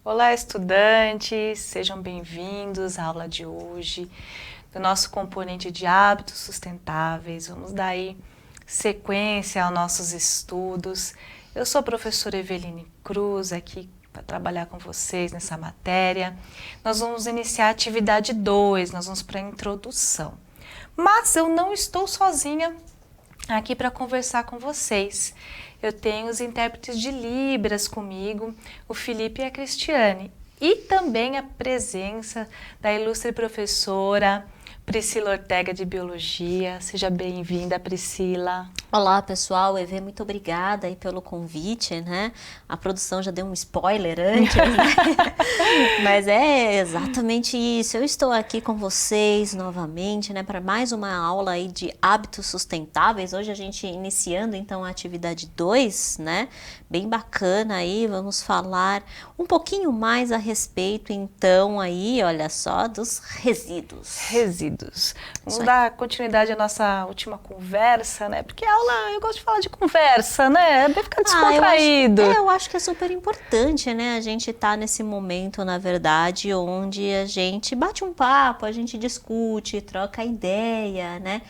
Olá, estudantes, sejam bem-vindos à aula de hoje do nosso componente de hábitos sustentáveis. Vamos dar aí sequência aos nossos estudos. Eu sou a professora Eveline Cruz, aqui para trabalhar com vocês nessa matéria. Nós vamos iniciar a atividade 2, nós vamos para a introdução. Mas eu não estou sozinha aqui para conversar com vocês. Eu tenho os intérpretes de Libras comigo, o Felipe e a Cristiane. E também a presença da ilustre professora Priscila Ortega de Biologia. Seja bem-vinda, Priscila. Olá, pessoal. Evê, muito obrigada aí pelo convite, né? A produção já deu um spoiler antes, né? Mas é exatamente isso. Eu estou aqui com vocês novamente, né, para mais uma aula aí de hábitos sustentáveis. Hoje a gente iniciando então a atividade 2, né? Bem bacana aí. Vamos falar um pouquinho mais a respeito então aí, olha só, dos resíduos. Vamos dar continuidade à nossa última conversa, né? Porque a aula, eu gosto de falar de conversa, né? É bem ficar descontraído. Eu acho que é super importante, né? A gente tá nesse momento, na verdade, onde a gente bate um papo, a gente discute, troca ideia, né?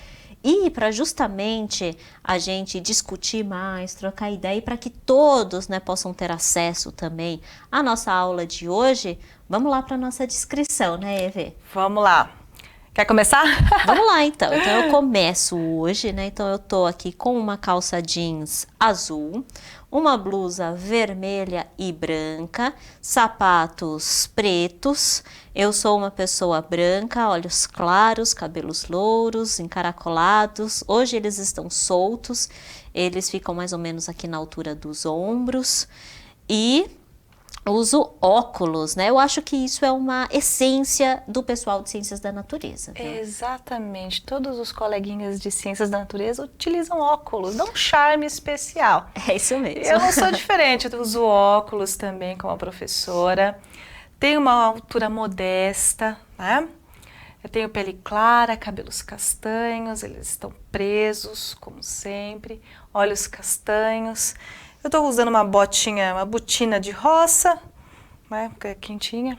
E para justamente a gente discutir mais, trocar ideia e para que todos, né, possam ter acesso também à nossa aula de hoje, vamos lá para nossa descrição, né, Evê? Vamos lá. Quer começar? Vamos lá, então. Então eu começo hoje, né? Então eu tô aqui com uma calça jeans azul, uma blusa vermelha e branca, sapatos pretos. Eu sou uma pessoa branca, olhos claros, cabelos louros, encaracolados. Hoje eles estão soltos, eles ficam mais ou menos aqui na altura dos ombros e uso óculos, né? Eu acho que isso é uma essência do pessoal de Ciências da Natureza. Viu? Exatamente. Todos os coleguinhas de Ciências da Natureza utilizam óculos, dá um charme especial. É isso mesmo. Eu não sou diferente, eu uso óculos também como a professora. Tenho uma altura modesta, né? Eu tenho pele clara, cabelos castanhos, eles estão presos, como sempre, olhos castanhos. Eu estou usando uma botina de roça, né, que é quentinha,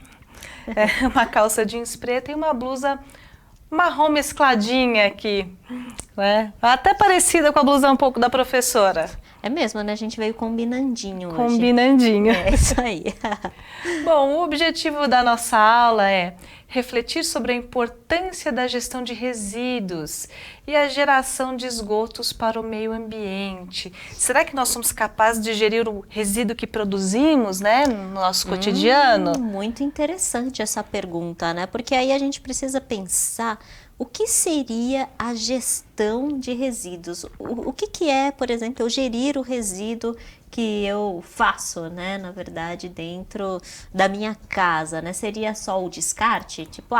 uma calça jeans preta e uma blusa marrom mescladinha aqui, né, até parecida com a blusa um pouco da professora. É mesmo, né? A gente veio combinandinho hoje. Combinandinho. É isso aí. Bom, o objetivo da nossa aula é refletir sobre a importância da gestão de resíduos e a geração de esgotos para o meio ambiente. Será que nós somos capazes de gerir o resíduo que produzimos, né, no nosso cotidiano? Muito interessante essa pergunta, né? Porque aí a gente precisa pensar o que seria a gestão de resíduos? O que é, por exemplo, eu gerir o resíduo que eu faço, né, na verdade, dentro da minha casa, né? Seria só o descarte? Tipo,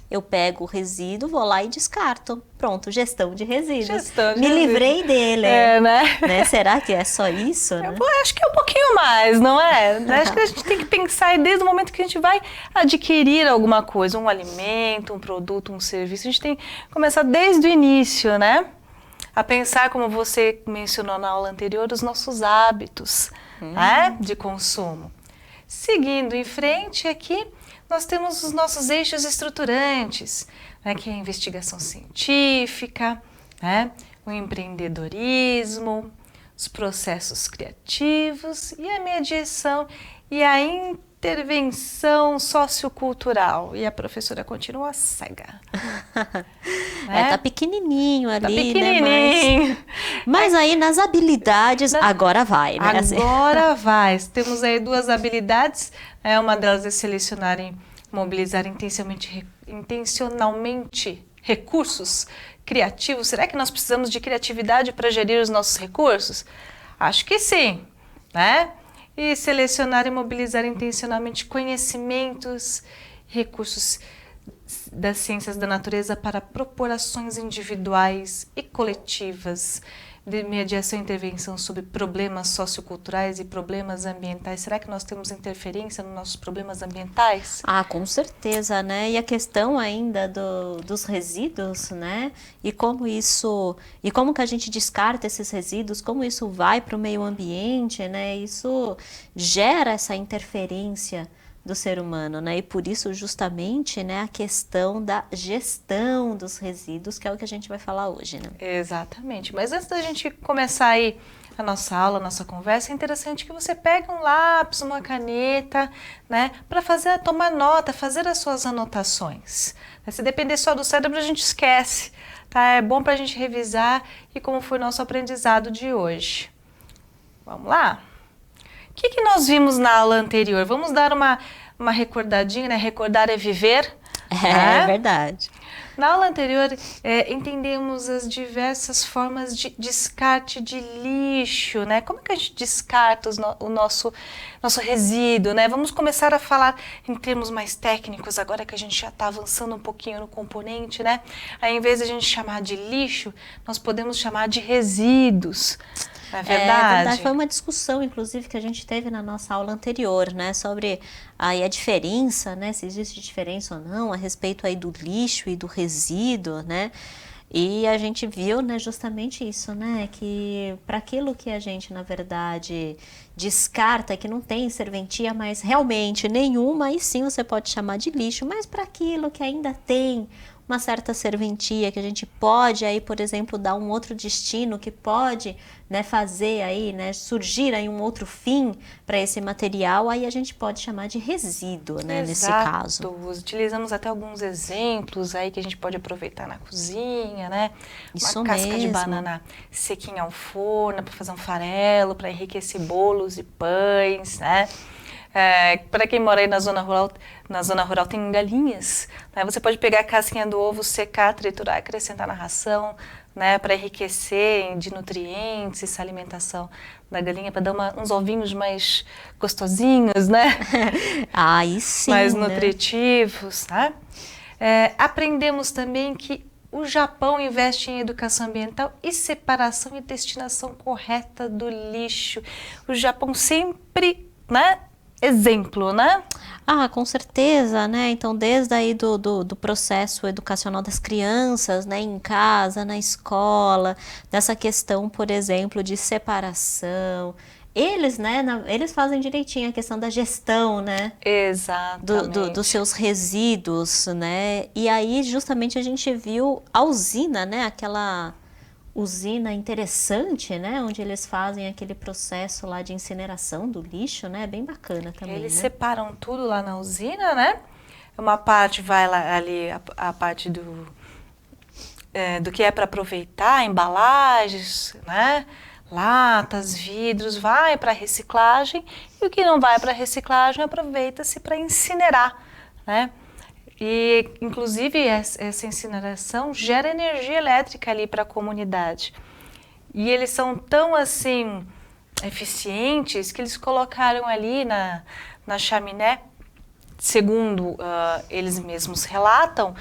eu pego o resíduo, vou lá e descarto. Pronto, gestão de resíduos. Me livrei dele. Né? Será que é só isso? Né? Eu acho que é um pouquinho mais, não é? Acho que a gente tem que pensar desde o momento que a gente vai adquirir alguma coisa, um alimento, um produto, um serviço, a gente tem que começar desde o início, né? A pensar, como você mencionou na aula anterior, os nossos hábitos, né, de consumo. Seguindo em frente aqui, nós temos os nossos eixos estruturantes, né, que é a investigação científica, né, o empreendedorismo, os processos criativos e a mediação e a intervenção sociocultural. E a professora continua cega. Tá pequenininho ali, tá pequenininho. Né? Mas aí nas habilidades, agora vai, né? Agora vai. Temos aí duas habilidades. Uma delas é selecionar e mobilizar intencionalmente recursos criativos. Será que nós precisamos de criatividade para gerir os nossos recursos? Acho que sim, né? E selecionar e mobilizar intencionalmente conhecimentos, recursos das ciências da natureza para propor ações individuais e coletivas de mediação e intervenção sobre problemas socioculturais e problemas ambientais. Será que nós temos interferência nos nossos problemas ambientais? Com certeza, né? E a questão ainda dos resíduos, né? E como que a gente descarta esses resíduos, como isso vai para o meio ambiente, né? Isso gera essa interferência do ser humano, né? E por isso justamente, né, a questão da gestão dos resíduos, que é o que a gente vai falar hoje, né? Exatamente. Mas antes da gente começar aí a nossa aula, a nossa conversa, é interessante que você pegue um lápis, uma caneta, né, para tomar nota, fazer as suas anotações. Se depender só do cérebro, a gente esquece, tá? É bom para a gente revisar e como foi o nosso aprendizado de hoje. Vamos lá? O que nós vimos na aula anterior? Vamos dar uma recordadinha, né? Recordar é viver. É verdade. Na aula anterior, entendemos as diversas formas de descarte de lixo, né? Como é que a gente descarta o nosso resíduo, né? Vamos começar a falar em termos mais técnicos, agora que a gente já está avançando um pouquinho no componente, né? Aí, em vez de a gente chamar de lixo, nós podemos chamar de resíduos. Não é verdade? É verdade, foi uma discussão, inclusive, que a gente teve na nossa aula anterior, né, sobre aí a diferença, né, se existe diferença ou não, a respeito aí do lixo e do resíduo, né, e a gente viu, né, justamente isso, né, que para aquilo que a gente, na verdade, descarta, que não tem serventia mais realmente nenhuma, aí sim você pode chamar de lixo, mas para aquilo que ainda tem uma certa serventia, que a gente pode aí, por exemplo, dar um outro destino, que pode, né, fazer aí, né, surgir aí um outro fim para esse material, aí a gente pode chamar de resíduo, né, nesse caso. Utilizamos até alguns exemplos aí que a gente pode aproveitar na cozinha, né? Isso uma casca de mesmo. banana sequinha ao forno para fazer um farelo, para enriquecer bolos e pães, né? Para quem mora aí na zona rural tem galinhas, né? Você pode pegar a casquinha do ovo, secar, triturar, acrescentar na ração, né? Para enriquecer de nutrientes, essa alimentação da galinha, para dar uns ovinhos mais gostosinhos, né? Aí sim, mais né? nutritivos, né? Aprendemos também que o Japão investe em educação ambiental e separação e destinação correta do lixo. O Japão sempre, né? Exemplo, né? Ah, com certeza, né? Então, desde aí do processo educacional das crianças, né? Em casa, na escola, dessa questão, por exemplo, de separação. Eles, né? Eles fazem direitinho a questão da gestão, né? Exatamente. Dos seus resíduos, né? E aí, justamente, a gente viu a usina, né? Aquela usina interessante, né, onde eles fazem aquele processo lá de incineração do lixo, né, bem bacana também. Eles né? separam tudo lá na usina, né? Uma parte vai lá ali a parte do que é para aproveitar, embalagens, né? Latas, vidros, vai para reciclagem e o que não vai para reciclagem aproveita-se para incinerar, né? E, inclusive, essa incineração gera energia elétrica ali para a comunidade. E eles são tão, assim, eficientes que eles colocaram ali na chaminé, segundo eles mesmos relatam,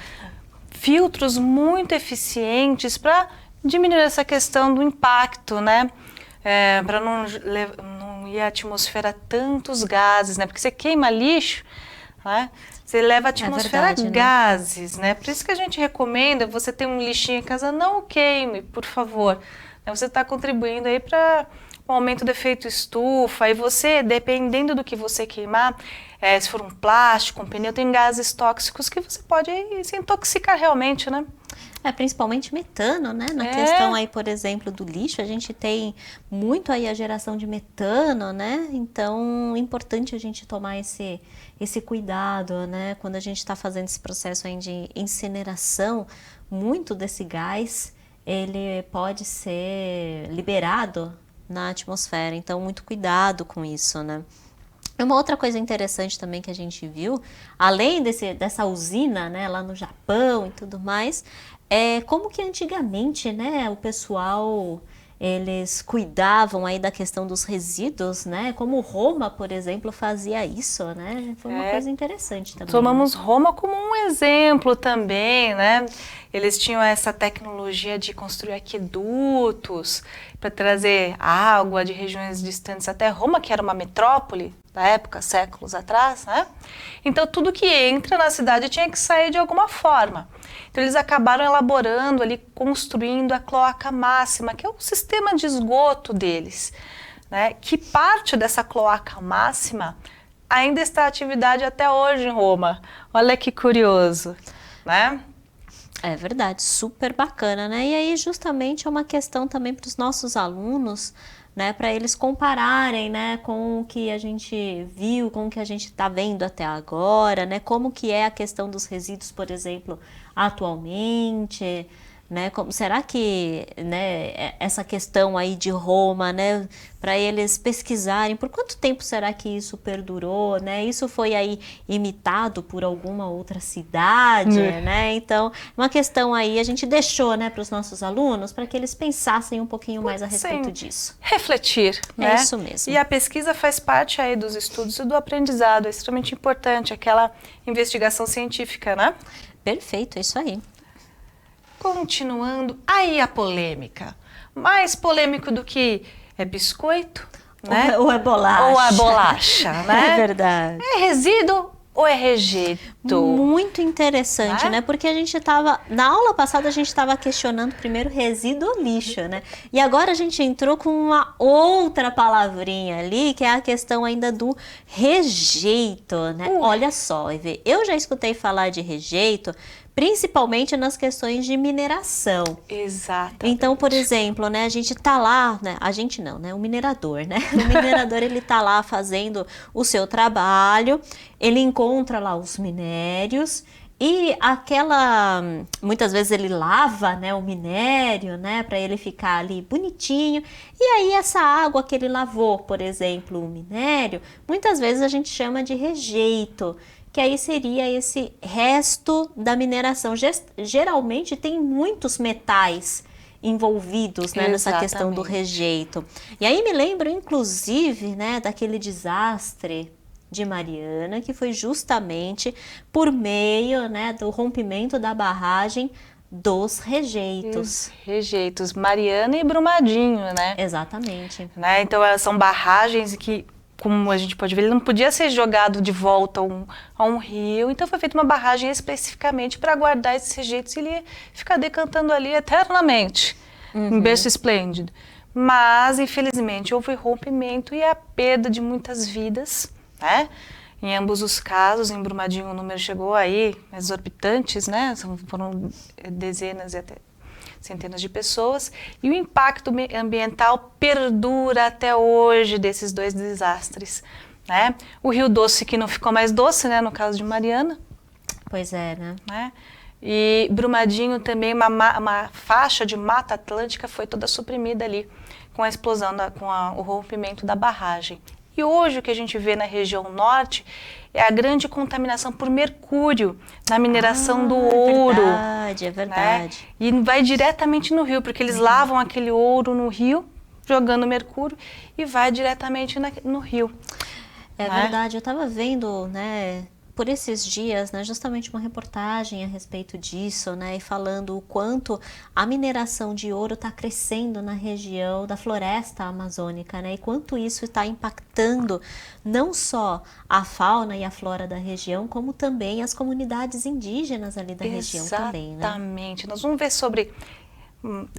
filtros muito eficientes para diminuir essa questão do impacto, né? Para não ir à atmosfera tantos gases, né? Porque você queima lixo, né? Você leva à atmosfera gases, né? Por isso que a gente recomenda você ter um lixinho em casa, não o queime, por favor. Você está contribuindo aí para o aumento do efeito estufa. E você, dependendo do que você queimar, se for um plástico, um pneu, tem gases tóxicos que você pode se intoxicar realmente, né? Principalmente metano, né? Na questão aí, por exemplo, do lixo, a gente tem muito aí a geração de metano, né? Então, é importante a gente tomar esse cuidado, né? Quando a gente está fazendo esse processo aí de incineração, muito desse gás, ele pode ser liberado na atmosfera. Então, muito cuidado com isso, né? Uma outra coisa interessante também que a gente viu, além dessa usina, né, lá no Japão e tudo mais, é como que antigamente, né, o pessoal, eles cuidavam aí da questão dos resíduos, né, como Roma, por exemplo, fazia isso, né, foi uma coisa interessante também. Tomamos Roma como um exemplo também, né, eles tinham essa tecnologia de construir aquedutos para trazer água de regiões distantes até Roma, que era uma metrópole da época, séculos atrás, né? Então, tudo que entra na cidade tinha que sair de alguma forma. Então, eles acabaram elaborando ali, construindo a cloaca máxima, que é o sistema de esgoto deles, né? Que parte dessa cloaca máxima ainda está em atividade até hoje em Roma. Olha que curioso, né? É verdade, super bacana, né? E aí justamente é uma questão também para os nossos alunos, né, para eles compararem, né, com o que a gente viu, com o que a gente está vendo até agora, né, como que é a questão dos resíduos, por exemplo, atualmente, né, como, será que, né, essa questão aí de Roma, né, para eles pesquisarem, por quanto tempo será que isso perdurou, né, isso foi aí imitado por alguma outra cidade, né, então, uma questão aí a gente deixou, né, para os nossos alunos, para que eles pensassem um pouquinho mais a respeito disso. Refletir, né? É isso mesmo. E a pesquisa faz parte aí dos estudos e do aprendizado, é extremamente importante, aquela investigação científica, né? Perfeito, é isso aí. Continuando, aí a polêmica. Mais polêmico do que é biscoito, né? Ou é bolacha. Ou é bolacha, né? É verdade. É resíduo ou é rejeito? Muito interessante, né? Porque a gente estava, na aula passada a gente estava questionando primeiro resíduo ou lixo, né? E agora a gente entrou com uma outra palavrinha ali, que é a questão ainda do rejeito, né? Olha só, Ivê, eu já escutei falar de rejeito, principalmente nas questões de mineração. Exatamente. Então, por exemplo, né, a gente tá lá, né, a gente não, né, o minerador, né? O minerador, ele tá lá fazendo o seu trabalho, ele encontra lá os minérios e muitas vezes ele lava, né, o minério, né, para ele ficar ali bonitinho. E aí essa água que ele lavou, por exemplo, o minério, muitas vezes a gente chama de rejeito, que aí seria esse resto da mineração. Geralmente tem muitos metais envolvidos, né, nessa questão do rejeito. E aí me lembro, inclusive, né, daquele desastre de Mariana, que foi justamente por meio, né, do rompimento da barragem dos rejeitos. Os rejeitos, Mariana e Brumadinho, né? Exatamente. Né? Então, elas são barragens que, como a gente pode ver, ele não podia ser jogado de volta a um rio, então foi feita uma barragem especificamente para guardar esses rejeitos e ele ia ficar decantando ali eternamente, em berço esplêndido. Mas, infelizmente, houve rompimento e a perda de muitas vidas, né? Em ambos os casos, em Brumadinho o número chegou aí, exorbitantes, né? Foram dezenas e até centenas de pessoas, e o impacto ambiental perdura até hoje desses dois desastres, né? O Rio Doce, que não ficou mais doce, né, no caso de Mariana. Pois é, né? E Brumadinho também, uma faixa de Mata Atlântica foi toda suprimida ali, com a explosão, com o rompimento da barragem. E hoje o que a gente vê na região norte é a grande contaminação por mercúrio na mineração do ouro. É verdade. Né? E vai diretamente no rio, porque eles lavam aquele ouro no rio, jogando mercúrio, e vai diretamente no rio. É verdade, eu estava vendo, né, por esses dias, né, justamente uma reportagem a respeito disso, né, e falando o quanto a mineração de ouro está crescendo na região da floresta amazônica, né, e quanto isso está impactando não só a fauna e a flora da região, como também as comunidades indígenas ali da região também, né? Exatamente. Nós vamos ver sobre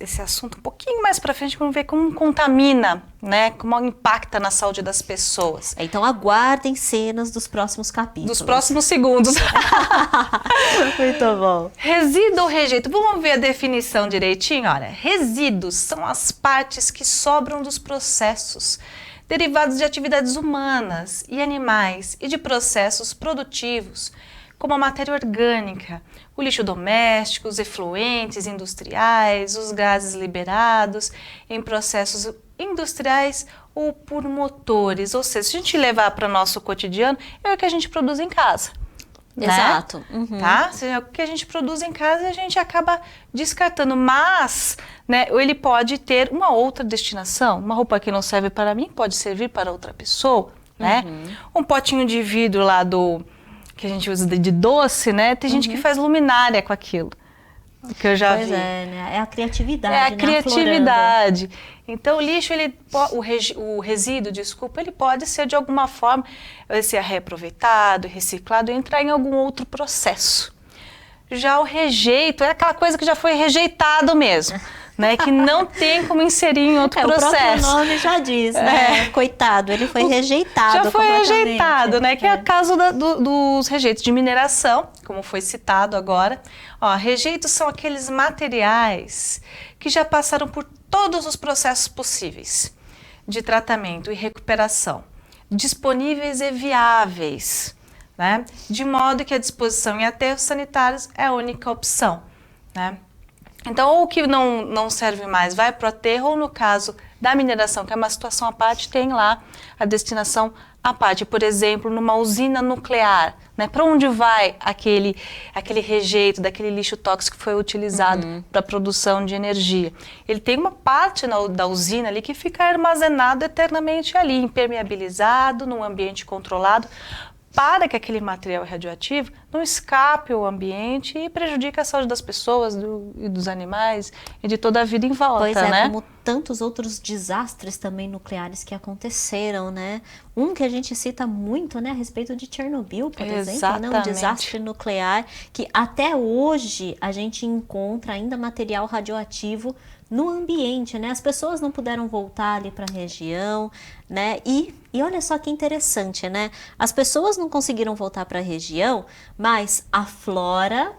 esse assunto um pouquinho mais para frente, vamos ver como contamina, né, como impacta na saúde das pessoas. Então aguardem cenas dos próximos capítulos. Dos próximos segundos. Muito bom. Resíduo ou rejeito? Vamos ver a definição direitinho? Olha, resíduos são as partes que sobram dos processos derivados de atividades humanas e animais e de processos produtivos, como a matéria orgânica, o lixo doméstico, os efluentes industriais, os gases liberados em processos industriais ou por motores. Ou seja, se a gente levar para o nosso cotidiano, é o que a gente produz em casa. Exato. Né? Tá? É o que a gente produz em casa e a gente acaba descartando. Mas, né, ele pode ter uma outra destinação. Uma roupa que não serve para mim pode servir para outra pessoa. Né? Um potinho de vidro lá que a gente usa de doce, né? Tem gente que faz luminária com aquilo, que eu já vi. Pois é, né? É a criatividade, É a né? criatividade. Então, o lixo, o resíduo, desculpa, ele pode ser de alguma forma, ser reaproveitado, reciclado, entrar em algum outro processo. Já o rejeito é aquela coisa que já foi rejeitado mesmo, né? Que não tem como inserir em outro processo. O próprio nome já diz, né? Coitado, ele foi rejeitado. Já foi rejeitado, né? Que é o caso dos rejeitos de mineração, como foi citado agora. Ó, rejeitos são aqueles materiais que já passaram por todos os processos possíveis de tratamento e recuperação, disponíveis e viáveis, né? De modo que a disposição em aterros sanitários é a única opção, né? Então, ou o que não serve mais vai para o aterro, ou no caso da mineração, que é uma situação à parte, tem lá a destinação à parte. Por exemplo, numa usina nuclear, né? Para onde vai aquele rejeito, daquele lixo tóxico que foi utilizado para a produção de energia? Ele tem uma parte da usina ali que fica armazenado eternamente ali, impermeabilizado, num ambiente controlado, para que aquele material radioativo não escape ao ambiente e prejudique a saúde das pessoas e dos animais e de toda a vida em volta, pois é, né? Como tantos outros desastres também nucleares que aconteceram, né? Um que a gente cita muito, né, a respeito de Chernobyl, por exemplo, né? Um desastre nuclear que até hoje a gente encontra ainda material radioativo no ambiente, né? As pessoas não puderam voltar ali para a região, né? E olha só que interessante, né? As pessoas não conseguiram voltar para a região, mas a flora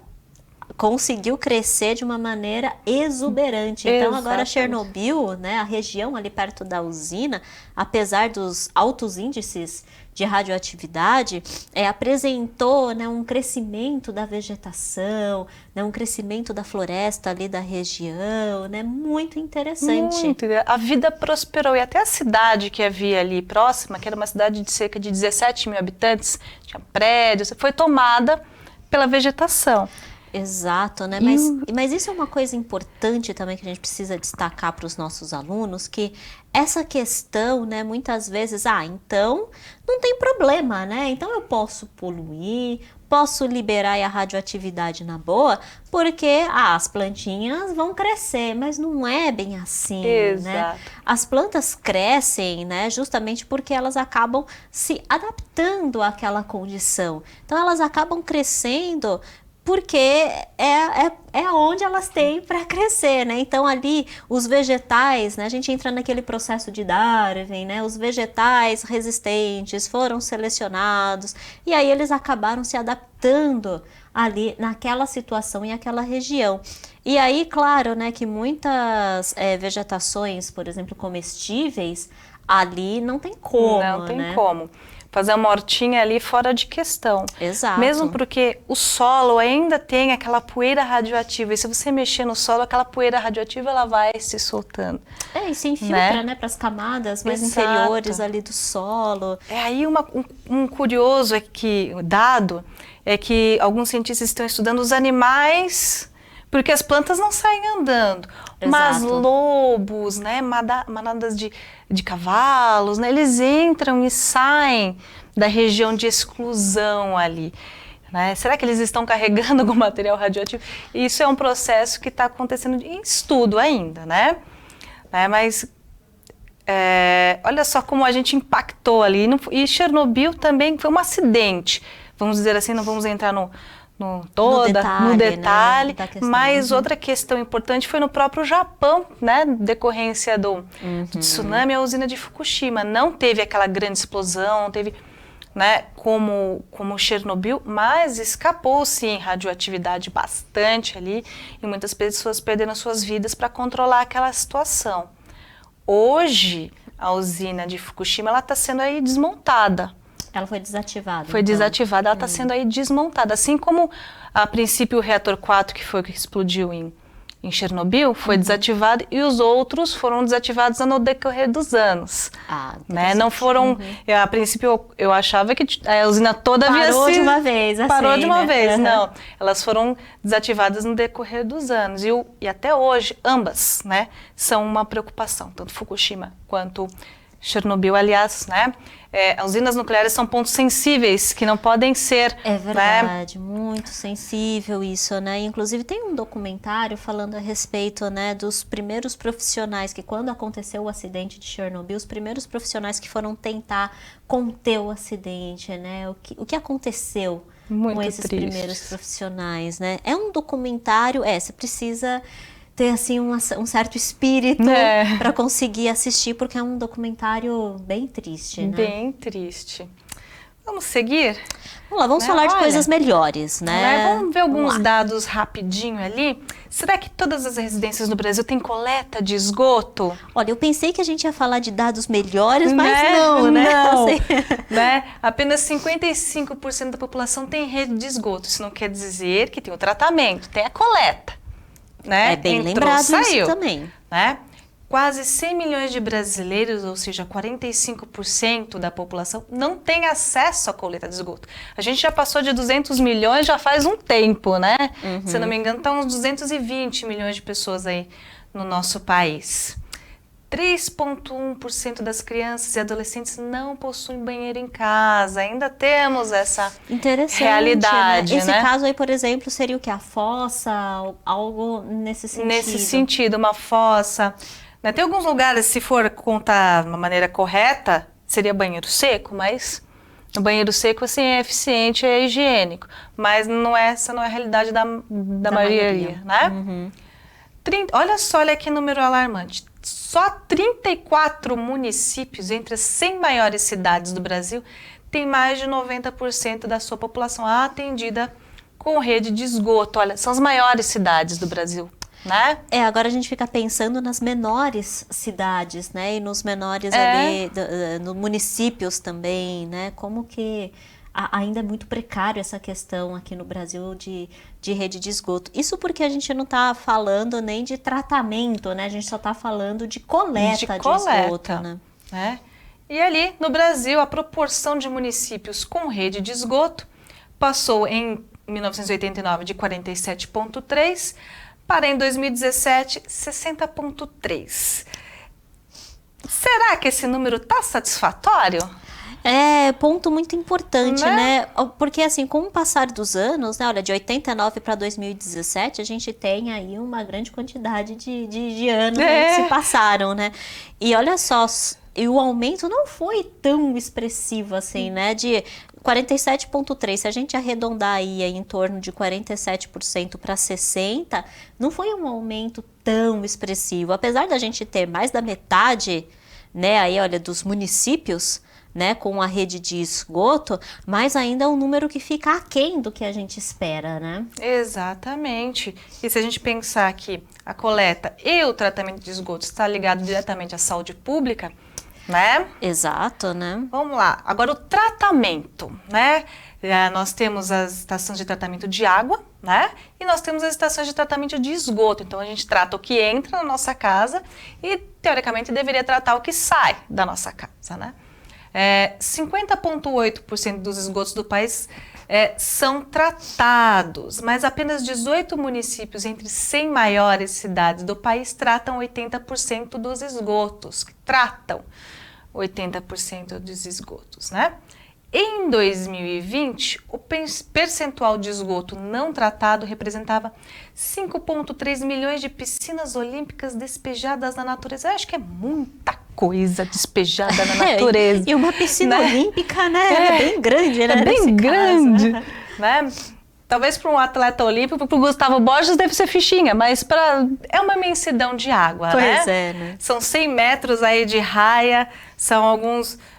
conseguiu crescer de uma maneira exuberante. Então agora Chernobyl, né, a região ali perto da usina, apesar dos altos índices de radioatividade, apresentou, né, um crescimento da vegetação, né, um crescimento da floresta ali da região, né, muito interessante. Muito. A vida prosperou e até a cidade que havia ali próxima, que era uma cidade de cerca de 17 mil habitantes, tinha prédios, foi tomada pela vegetação. Exato, né? Mas isso é uma coisa importante também que a gente precisa destacar para os nossos alunos, que essa questão, né, muitas vezes, então não tem problema, né? Então eu posso poluir, posso liberar a radioatividade na boa, porque as plantinhas vão crescer, mas não é bem assim, né? As plantas crescem, né, justamente porque elas acabam se adaptando àquela condição. Então elas acabam crescendo porque é onde elas têm para crescer, né? Então ali os vegetais, né? A gente entra naquele processo de Darwin, né? Os vegetais resistentes foram selecionados e aí eles acabaram se adaptando ali naquela situação e aquela região. E aí, claro, né, que muitas vegetações, por exemplo, comestíveis, ali não tem como, Não tem né? como. Fazer uma hortinha ali fora de questão. Exato. Mesmo porque o solo ainda tem aquela poeira radioativa. E se você mexer no solo, aquela poeira radioativa ela vai se soltando. E se infiltra, né, para as camadas mais inferiores ali do solo. Aí um curioso dado é que alguns cientistas estão estudando os animais, porque as plantas não saem andando. Exato. Mas lobos, né, manadas de cavalos, né, eles entram e saem da região de exclusão ali. Né? Será que eles estão carregando algum material radioativo? Isso é um processo que está acontecendo em estudo ainda, né? Mas olha só como a gente impactou ali. E Chernobyl também foi um acidente. Vamos dizer assim, não vamos entrar no detalhe, né, mas outra questão importante foi no próprio Japão, né, decorrência do tsunami, a usina de Fukushima não teve aquela grande explosão, não teve, né, como Chernobyl, mas escapou sim radioatividade bastante ali e muitas pessoas perderam suas vidas para controlar aquela situação. Hoje a usina de Fukushima ela está sendo aí desmontada. Ela foi desativada. Foi desativada, ela está sendo aí desmontada. Assim como, a princípio, o reator 4, que foi o que explodiu em Chernobyl, foi desativado e os outros foram desativados no decorrer dos anos. Né? Não foram... A princípio, eu achava que a usina toda havia sido... Parou de uma vez, assim, Parou de uma né? vez, não. Elas foram desativadas no decorrer dos anos. E até hoje, ambas, né, são uma preocupação, tanto Fukushima quanto Chernobyl, aliás, né? As usinas nucleares são pontos sensíveis que não podem ser... É verdade, né? Muito sensível isso, né? Inclusive tem um documentário falando a respeito, né, dos primeiros profissionais que quando aconteceu o acidente de Chernobyl, os primeiros profissionais que foram tentar conter o acidente, né? O que aconteceu com esses primeiros profissionais, né? É um documentário, você precisa ter assim um certo espírito para conseguir assistir, porque é um documentário bem triste, né? Bem triste. Vamos seguir? Vamos lá, vamos falar de coisas melhores, né? Vamos ver alguns dados rapidinho ali. Será que todas as residências no Brasil têm coleta de esgoto? Olha, eu pensei que a gente ia falar de dados melhores, mas não, né? Não, né? Apenas 55% da população tem rede de esgoto. Isso não quer dizer que tem o tratamento, tem a coleta, né? É bem lembrado isso também. Né? Quase 100 milhões de brasileiros, ou seja, 45% da população, não tem acesso à coleta de esgoto. A gente já passou de 200 milhões já faz um tempo, né? Se eu não me engano, estão uns 220 milhões de pessoas aí no nosso país. 3,1% das crianças e adolescentes não possuem banheiro em casa. Ainda temos essa realidade, né? Esse né? caso aí, por exemplo, seria o que? A fossa, algo nesse sentido? Nesse sentido, uma fossa. Tem alguns lugares, se for contar de uma maneira correta, seria banheiro seco, mas o banheiro seco assim, é eficiente, é higiênico. Mas essa não é a realidade da maioria, né? Olha só, olha que número alarmante. Só 34 municípios entre as 100 maiores cidades do Brasil têm mais de 90% da sua população atendida com rede de esgoto. Olha, são as maiores cidades do Brasil. Né? Agora a gente fica pensando nas menores cidades, né? E nos menores ali, no municípios também, né? Como que ainda é muito precário essa questão aqui no Brasil de rede de esgoto. Isso porque a gente não está falando nem de tratamento, né? A gente só está falando de coleta de esgoto, né? E ali no Brasil, a proporção de municípios com rede de esgoto passou em 1989 de 47,3%, para em 2017, 60,3%. Será que esse número está satisfatório? Ponto muito importante, né? Porque assim, com o passar dos anos, né? Olha, de 89 para 2017, a gente tem aí uma grande quantidade de anos que se passaram, né? E olha só, e o aumento não foi tão expressivo assim, né? De 47,3%, se a gente arredondar aí em torno de 47% para 60%, não foi um aumento tão expressivo. Apesar da gente ter mais da metade, né, aí, olha, dos municípios, né, com a rede de esgoto, mas ainda é um número que fica aquém do que a gente espera, né? Exatamente. E se a gente pensar que a coleta e o tratamento de esgoto está ligado diretamente à saúde pública, né? Exato, né? Vamos lá. Agora o tratamento, né? Nós temos as estações de tratamento de água, né? E nós temos as estações de tratamento de esgoto. Então a gente trata o que entra na nossa casa e teoricamente deveria tratar o que sai da nossa casa, né? 50,8% dos esgotos do país são tratados, mas apenas 18 municípios entre 100 maiores cidades do país tratam 80% dos esgotos, tratam 80% dos esgotos, né? Em 2020, o percentual de esgoto não tratado representava 5,3 milhões de piscinas olímpicas despejadas na natureza. Eu acho que é muita coisa despejada na natureza. E uma piscina olímpica, né? É bem grande, né? É bem grande, né? Talvez para um atleta olímpico, para o Gustavo Borges deve ser fichinha, mas é uma imensidão de água, pois né? né? São 100 metros aí de raia, são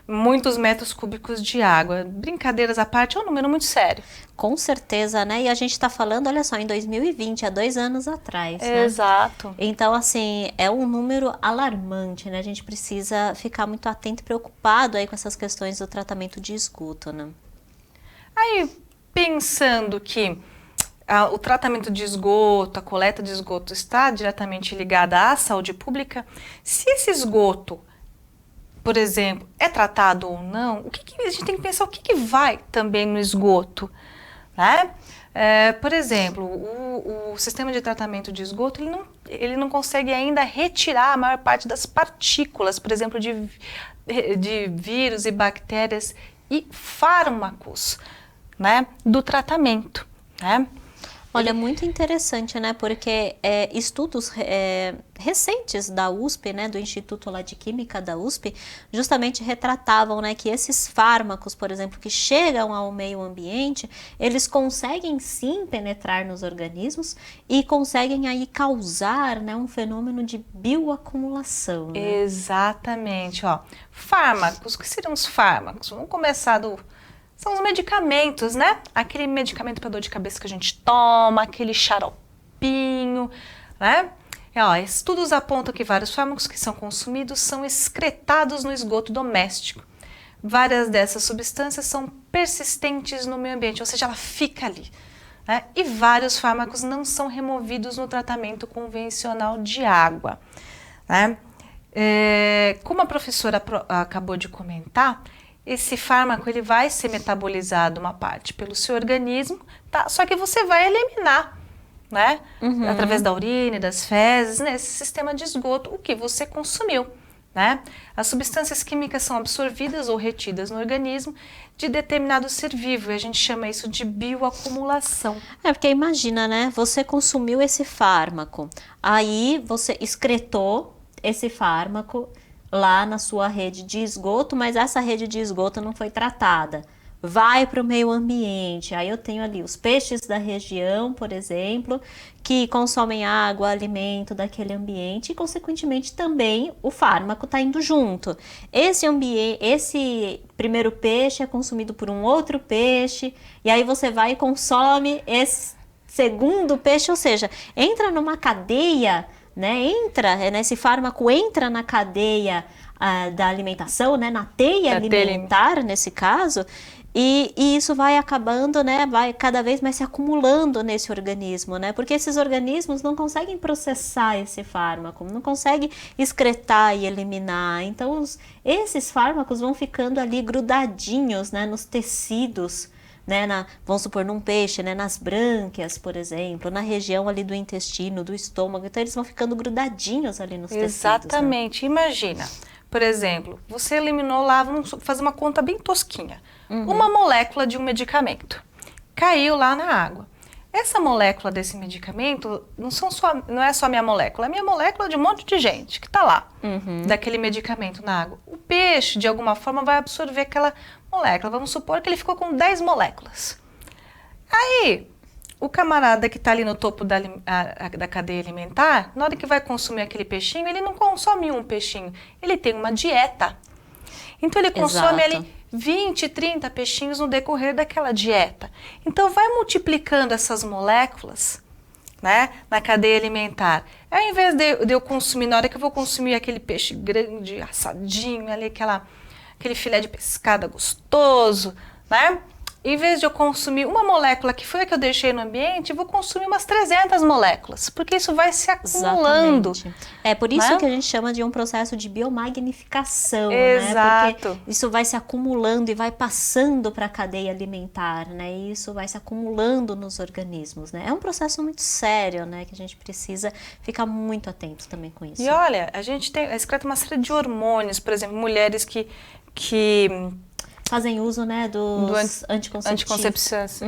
muitos metros cúbicos de água. Brincadeiras à parte, é um número muito sério. Com certeza, né? E a gente está falando, olha só, em 2020, há 2 anos atrás, né? Exato. Então, assim, é um número alarmante, né? A gente precisa ficar muito atento e preocupado aí com essas questões do tratamento de esgoto, né? Aí, pensando que o tratamento de esgoto, a coleta de esgoto está diretamente ligada à saúde pública, se esse esgoto, por exemplo, é tratado ou não, a gente tem que pensar o que vai também no esgoto, né? Por exemplo, o sistema de tratamento de esgoto, ele não consegue ainda retirar a maior parte das partículas, por exemplo, de vírus e bactérias e fármacos, né, do tratamento, né? Olha, muito interessante, né? Porque estudos recentes da USP, né, do Instituto lá de Química da USP, justamente retratavam, né, que esses fármacos, por exemplo, que chegam ao meio ambiente, eles conseguem sim penetrar nos organismos e conseguem aí causar, né, um fenômeno de bioacumulação, né? Exatamente, ó. Fármacos, o que seriam os fármacos? Vamos começar são os medicamentos, né? Aquele medicamento para dor de cabeça que a gente toma, aquele xaropinho, né? Ó, estudos apontam que vários fármacos que são consumidos são excretados no esgoto doméstico. Várias dessas substâncias são persistentes no meio ambiente, ou seja, ela fica ali, né? E vários fármacos não são removidos no tratamento convencional de água, né? Como a professora acabou de comentar, esse fármaco ele vai ser metabolizado uma parte pelo seu organismo, tá? Só que você vai eliminar, né? Através da urina e das fezes, nesse sistema de esgoto, o que você consumiu, né? As substâncias químicas são absorvidas ou retidas no organismo de determinado ser vivo, e a gente chama isso de bioacumulação. Porque imagina, né? Você consumiu esse fármaco, aí você excretou esse fármaco lá na sua rede de esgoto, mas essa rede de esgoto não foi tratada. Vai para o meio ambiente, aí eu tenho ali os peixes da região, por exemplo, que consomem água, alimento daquele ambiente e, consequentemente, também o fármaco está indo junto. Esse primeiro peixe é consumido por um outro peixe, e aí você vai e consome esse segundo peixe, ou seja, entra numa cadeia, né? Esse fármaco entra na cadeia da alimentação, né? Na teia alimentar, nesse caso, e isso vai acabando, né? Vai cada vez mais se acumulando nesse organismo, né? Porque esses organismos não conseguem processar esse fármaco, não conseguem excretar e eliminar. Então, esses fármacos vão ficando ali grudadinhos, né? Nos tecidos, né, vamos supor, num peixe, né, nas brânquias, por exemplo, na região ali do intestino, do estômago, então eles vão ficando grudadinhos ali nos tecidos. Exatamente, né? Imagina, por exemplo, você eliminou lá, vamos fazer uma conta bem tosquinha, uma molécula de um medicamento, caiu lá na água. Essa molécula desse medicamento não é só a minha molécula, é a minha molécula de um monte de gente que está lá, daquele medicamento na água. O peixe, de alguma forma, vai absorver aquela molécula. Vamos supor que ele ficou com 10 moléculas. Aí, o camarada que está ali no topo da cadeia alimentar, na hora que vai consumir aquele peixinho, ele não consome um peixinho, ele tem uma dieta. Então, ele consome ali 20, 30 peixinhos no decorrer daquela dieta. Então, vai multiplicando essas moléculas, né, na cadeia alimentar. Ao invés de eu consumir, na hora que eu vou consumir aquele peixe grande, assadinho, ali, aquele filé de pescada gostoso, né? Em vez de eu consumir uma molécula que foi a que eu deixei no ambiente, eu vou consumir umas 300 moléculas, porque isso vai se acumulando. Exatamente. É por isso, né, que a gente chama de um processo de biomagnificação, exato, né? Porque isso vai se acumulando e vai passando para a cadeia alimentar, né? E isso vai se acumulando nos organismos, né? É um processo muito sério, né? Que a gente precisa ficar muito atento também com isso. E olha, a gente excreta uma série de hormônios, por exemplo, mulheres que fazem uso, né, dos anticoncepcionais.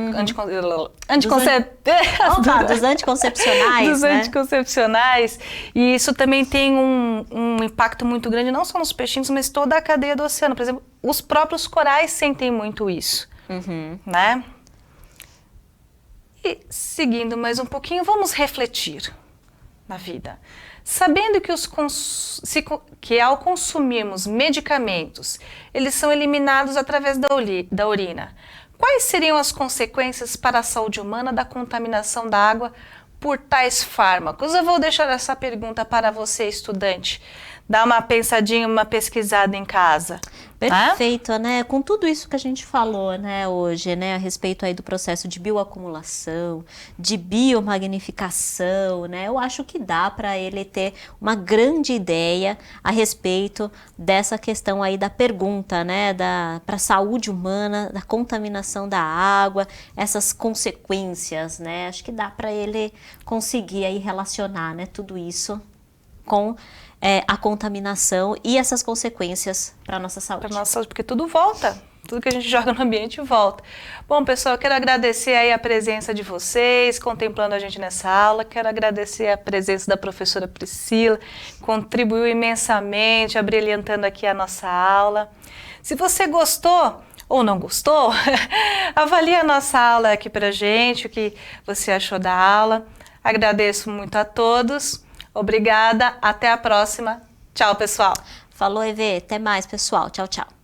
Dos anticoncepcionais, dos anticoncepcionais. E isso também tem um impacto muito grande, não só nos peixinhos, mas toda a cadeia do oceano. Por exemplo, os próprios corais sentem muito isso, né? E seguindo mais um pouquinho, vamos refletir na vida. Sabendo que ao consumirmos medicamentos, eles são eliminados através da urina, quais seriam as consequências para a saúde humana da contaminação da água por tais fármacos? Eu vou deixar essa pergunta para você, estudante. Dá uma pensadinha, uma pesquisada em casa. Perfeito, né? Com tudo isso que a gente falou, né, hoje, né, a respeito aí do processo de bioacumulação, de biomagnificação, né, eu acho que dá para ele ter uma grande ideia a respeito dessa questão aí da pergunta, né, para a saúde humana, da contaminação da água, essas consequências, né, acho que dá para ele conseguir aí relacionar, né, tudo isso com a contaminação e essas consequências para a nossa saúde. Para a nossa saúde, porque tudo volta. Tudo que a gente joga no ambiente volta. Bom, pessoal, eu quero agradecer aí a presença de vocês, contemplando a gente nessa aula. Quero agradecer a presença da professora Priscila, contribuiu imensamente, abrilhantando aqui a nossa aula. Se você gostou ou não gostou, avalie a nossa aula aqui pra gente, o que você achou da aula. Agradeço muito a todos. Obrigada, até a próxima. Tchau, pessoal. Falou, Evê. Até mais, pessoal. Tchau, tchau.